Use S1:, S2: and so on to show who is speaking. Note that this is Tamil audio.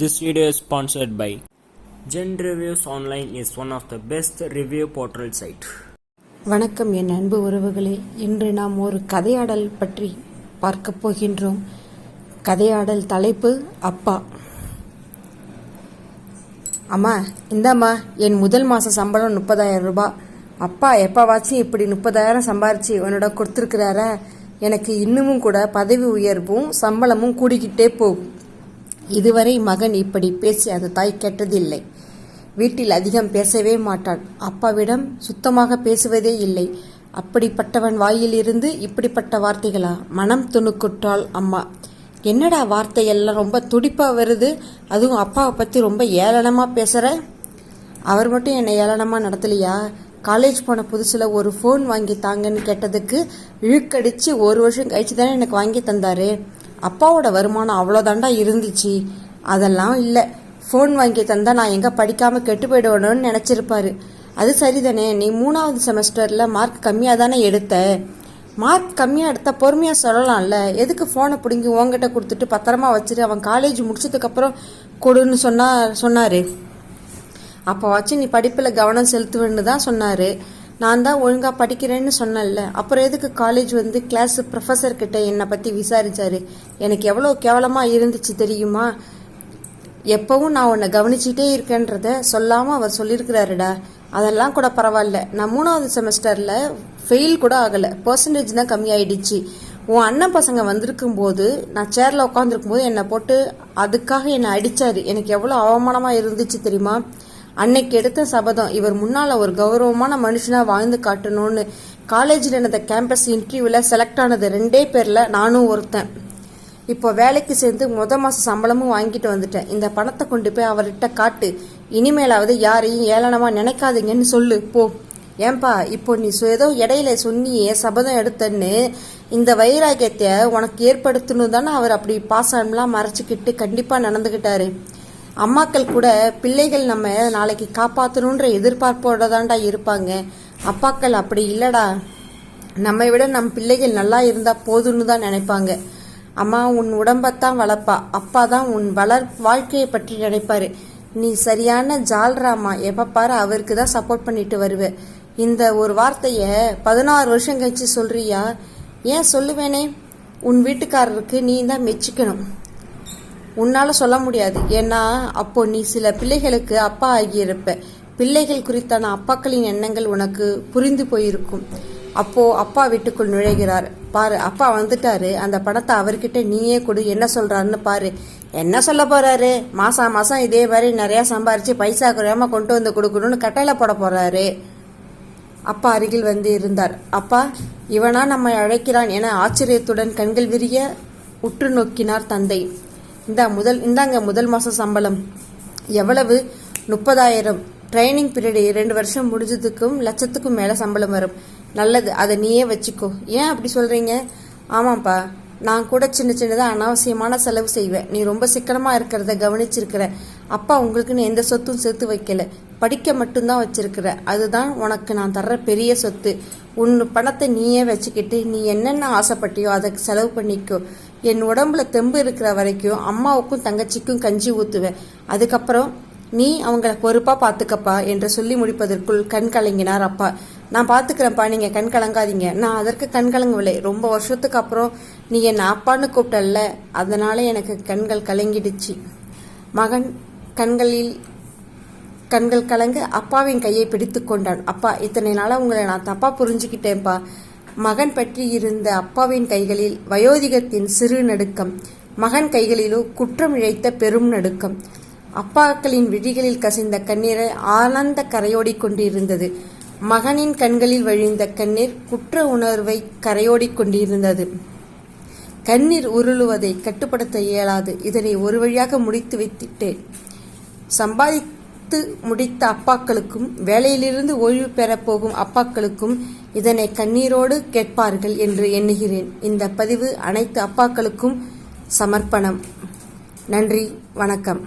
S1: This video is sponsored by Gen Reviews Online is one of the best review portal site.
S2: வணக்கம் என் அன்பு உறவுகளே, இன்று நாம் ஒரு கதையாடல் பற்றி பார்க்க போகின்றோம். கதையாடல் தலைப்பு அப்பா. அம்மா, இந்தாம்மா என் முதல் மாத சம்பளம் 30,000 ரூபாய். அப்பா எப்போவாச்சும் இப்படி 30,000 சம்பாரிச்சு உன்னோட கொடுத்துருக்கிறாரா? எனக்கு இன்னமும் கூட பதவி உயர்வும் சம்பளமும் கூடிக்கிட்டே போகும். இதுவரை மகன் இப்படி பேசி அந்த தாய் கேட்டதில்லை. வீட்டில் அதிகம் பேசவே மாட்டான். அப்பாவிடம் சுத்தமாக பேசுவதே இல்லை. அப்படிப்பட்டவன் வாயிலிருந்து இப்படிப்பட்ட வார்த்தைகளா? மனம் துணுக்குற்றாள் அம்மா. என்னடா வார்த்தையெல்லாம் ரொம்ப துடிப்பாக வருது, அதுவும் அப்பாவை பற்றி ரொம்ப ஏளனமாக பேசுகிற. அவர் மட்டும் என்னை ஏளனமாக நடத்தலையா? காலேஜ் போன புதுசில் ஒரு ஃபோன் வாங்கி தாங்கன்னு கேட்டதுக்கு இழுக்கடிச்சு 1 வருஷம் கழிச்சு தானே எனக்கு வாங்கி தந்தாரு. அப்பாவோட வருமானம் அவ்வளோதாண்டா இருந்துச்சு. அதெல்லாம் இல்லை, ஃபோன் வாங்கி தந்தா நான் எங்கே படிக்காமல் கெட்டு போயிடுவேணும்னு நினச்சிருப்பாரு. அது சரிதானே, நீ 3வது செமஸ்டரில் மார்க் கம்மியாக தானே எடுத்த. மார்க் கம்மியாக எடுத்த பொறுமையாக சொல்லலாம்ல. எதுக்கு ஃபோனை பிடுங்கி உங்ககிட்ட கொடுத்துட்டு பத்திரமா வச்சுட்டு அவன் காலேஜ் முடிச்சதுக்கப்புறம் கொடுன்னு சொன்னார். அப்போ வச்சு நீ படிப்பில் கவனம் செலுத்துவேன்னு தான் சொன்னார். நான் தான் ஒழுங்காக படிக்கிறேன்னு சொன்னேன்ல. அப்புறம் எதுக்கு காலேஜ் வந்து கிளாஸ் ப்ரொஃபஸர்கிட்ட என்னை பற்றி விசாரித்தாரு? எனக்கு எவ்வளோ கேவலமாக இருந்துச்சு தெரியுமா? எப்பவும் நான் உன்னை கவனிச்சிட்டே இருக்கேன்றத சொல்லாமல் அவர் சொல்லியிருக்கிறாருடா. அதெல்லாம் கூட பரவாயில்ல, நான் 3வது செமஸ்டரில் ஃபெயில் கூட ஆகலை, பர்சன்டேஜ் தான் கம்மியாயிடுச்சு. உன் அண்ணன் பசங்க வந்திருக்கும் போது நான் சேரில் உட்காந்துருக்கும் போது என்னை போட்டு அதுக்காக என்னை அடித்தார். எனக்கு எவ்வளோ அவமானமாக இருந்துச்சு தெரியுமா? அன்னைக்கு எடுத்த சபதம், இவர் முன்னால் ஒரு கௌரவமான மனுஷனாக வாழ்ந்து காட்டணும்னு. காலேஜில் நடந்த கேம்பஸ் இன்டர்வியூவில் செலக்ட் ஆனது 2 பேரில் நானும் ஒருத்தன். இப்போ வேலைக்கு சேர்ந்து மாத சம்பளமும் வாங்கிட்டு வந்துட்டேன். இந்த பணத்தை கொண்டு போய் அவர்கிட்ட காட்டு. இனிமேலாவது யாரையும் ஏளனமாக நினைக்காதீங்கன்னு சொல்லு போ. ஏன்பா இப்போ நீ ஏதோ இடையில சொன்னியே சபதம் எடுத்தன்னு, இந்த வைராகியத்தை உனக்கு ஏற்படுத்தணும் தானே அவர் அப்படி பாசம்லாம் மறைச்சிக்கிட்டு கண்டிப்பாக நடந்துக்கிட்டாரு. அம்மாக்கள் கூட பிள்ளைகள் நம்ம நாளைக்கு காப்பாற்றணுன்ற எதிர்பார்ப்போட தான்டா இருப்பாங்க. அப்பாக்கள் அப்படி இல்லடா, நம்மை விட நம் பிள்ளைகள் நல்லா இருந்தால் போதும்னு தான் நினைப்பாங்க. அம்மா உன் உடம்பத்தான் வளர்ப்பா, அப்பா தான் உன் வாழ்க்கையை பற்றி நினைப்பாரு. நீ சரியான ஜால்ராமா, எப்போ பாரு அவருக்கு தான் சப்போர்ட் பண்ணிட்டு வருவ. இந்த ஒரு வார்த்தையை 16 வருஷம் கழிச்சு சொல்றியா? ஏன் சொல்லுவேனே, உன் வீட்டுக்காரருக்கு நீ தான் மெச்சிக்கணும். உன்னால் சொல்ல முடியாது, ஏன்னா அப்போ நீ சில பிள்ளைகளுக்கு அப்பா ஆகியிருப்ப. பிள்ளைகள் குறித்தான அப்பாக்களின் எண்ணங்கள் உனக்கு புரிந்து போயிருக்கும். அப்போ அப்பா வீட்டுக்குள் நுழைகிறார். பாரு, அப்பா வந்துட்டாரு, அந்த பணத்தை அவர்கிட்ட நீயே கொடு. என்ன சொல்றாருன்னு பாரு. என்ன சொல்ல போறாரு? மாசம் இதே மாதிரி நிறைய சம்பாரிச்சு பைசா குறையாம கொண்டு வந்து கொடுக்கணும்னு கட்டளை போட போறாரு. அப்பா அருகில் வந்து இருந்தார். அப்பா, இவனா நம்மை அழைக்கிறான் என ஆச்சரியத்துடன் கண்கள் விரிய உற்று நோக்கினார் தந்தை. இந்தாங்க முதல் மாச சம்பளம். எவ்வளவு? 30,000. ட்ரைனிங் பீரியட் 2 வருஷம் முடிஞ்சதுக்கும் லட்சத்துக்கும் மேலே சம்பளம் வரும். நல்லது, அதை நீயே வச்சுக்கோ. ஏன் அப்படி சொல்கிறீங்க? ஆமாப்பா, நான் கூட சின்னதாக அனாவசியமான செலவு செய்வேன். நீ ரொம்ப சிக்கனமாக இருக்கிறத கவனிச்சிருக்கிற. அப்பா உங்களுக்குன்னு எந்த சொத்தும் சேர்த்து வைக்கல, படிக்க மட்டும்தான் வச்சிருக்கிற. அதுதான் உனக்கு நான் தர்ற பெரிய சொத்து. உன் பணத்தை நீயே வச்சுக்கிட்டு நீ என்னென்ன ஆசைப்பட்டியோ அதை செலவு பண்ணிக்கோ. என் உடம்புல தெம்பு இருக்கிற வரைக்கும் அம்மாவுக்கும் தங்கச்சிக்கும் கஞ்சி ஊற்றுவேன். அதுக்கப்புறம் நீ அவங்கள பொறுப்பாக பார்த்துக்கப்பா என்று சொல்லி முடிப்பதற்குள் கண் கலங்கினார் அப்பா. நான் பார்த்துக்கிறேன்ப்பா, நீங்கள் கண் கலங்காதீங்க. நான் அதற்கு கண் கலங்கவில்லை. ரொம்ப வருஷத்துக்கு அப்புறம் நீ என்னை அப்பான்னு கூப்பிட்டல்ல, அதனால எனக்கு கண்கள் கலங்கிடுச்சு. மகன் கண்கள் கலங்க அப்பாவின் கையை பிடித்து கொண்டான். அப்பா, இத்தனை நாளாக உங்களை நான் தப்பாக புரிஞ்சுக்கிட்டேன்ப்பா. மகன் பற்றி இருந்த அப்பாவின் கைகளில் வயோதிகத்தின் சிறு நடுக்கம், மகன் கைகளிலோ குற்றம் இழைத்த பெரும் நடுக்கம். அப்பாக்களின் விழிகளில் கசிந்த கண்ணீரை ஆனந்த கரையோடி கொண்டிருந்தது. மகனின் கண்களில் வழிந்த கண்ணீர் குற்ற உணர்வை கரையோடி கொண்டிருந்தது. கண்ணீர் உருளுவதை கட்டுப்படுத்த இயலாது. இதனை ஒரு வழியாக முடித்து வைத்திட்டேன். சம்பாதித்து முடித்த அப்பாக்களுக்கும் வேலையிலிருந்து ஓய்வு பெறப் போகும் அப்பாக்களுக்கும் இதனை கண்ணீரோடு கேட்பார்கள் என்று எண்ணுகிறேன். இந்த பதிவு அனைத்து அப்பாக்களுக்கும் சமர்ப்பணம். நன்றி, வணக்கம்.